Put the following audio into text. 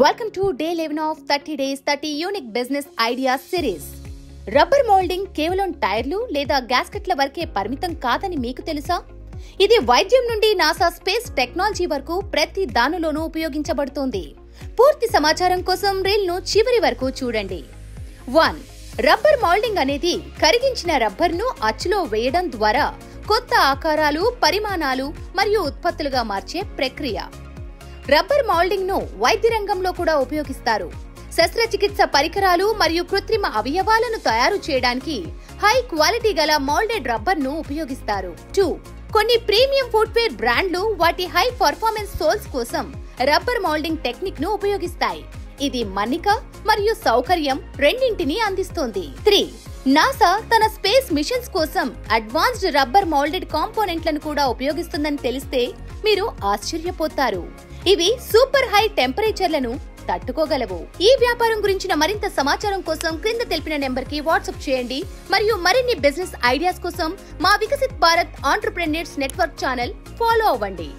Welcome to day 11 of 30 days 30 unique business ideas series. Rubber moulding కేవలం టైర్లు లేదా గ్యాస్కెట్ల వరకే పరిమితం కాదని మీకు తెలుసా? ఇది వైద్యం నుండి నాసా స్పేస్ టెక్నాలజీ వరకు ప్రతి దానిలోనూ ఉపయోగించబడుతోంది. పూర్తి సమాచారం కోసం రీల్ ను చివరి వరకు చూడండి. 1. రబ్బర్ మోల్డింగ్ అనేది కరిగించిన రబ్బర్ ను అచ్చులో వేయడం ద్వారా కొత్త ఆకారాలు, పరిమాణాలు మరియు ఉత్పత్తులుగా మార్చే ప్రక్రియ. రబ్బర్ మౌల్డింగ్ ను వైద్య రంగంలో కూడా ఉపయోగిస్తారు. శస్త్రచికిత్స పరికరాలు మరియు కృత్రిమ అవయవాలను తయారు చేయడానికి హై క్వాలిటీ గల మౌల్డెడ్ రబ్బర్ ను ఉపయోగిస్తారు. 2. కొన్ని ప్రీమియం ఫుట్వేర్ బ్రాండ్లు వాటి హై పర్ఫార్మెన్స్ సోల్స్ కోసం రబ్బర్ మౌల్డింగ్ టెక్నిక్ ను ఉపయోగిస్తాయి. ఇది మన్నిక మరియు సౌకర్యం రెండింటినీ అందిస్తుంది. 3. నాసా తన స్పేస్ మిషన్స్ కోసం అడ్వాన్స్డ్ రబ్బర్ మౌల్డెడ్ కాంపోనెంట్లను కూడా ఉపయోగిస్తుందని తెలిస్తే మీరు ఆశ్చర్యపోతారు. ఇవి సూపర్ హై టెంపరేచర్లను తట్టుకోగలవు. ఈ వ్యాపారం గురించిన మరింత సమాచారం కోసం క్రింద తెలిపిన నెంబర్ కి వాట్సాప్ చేయండి మరియు మరిన్ని బిజినెస్ ఐడియాస్ కోసం మా Viksit Bharat entrepreneurs network channel follow అవ్వండి.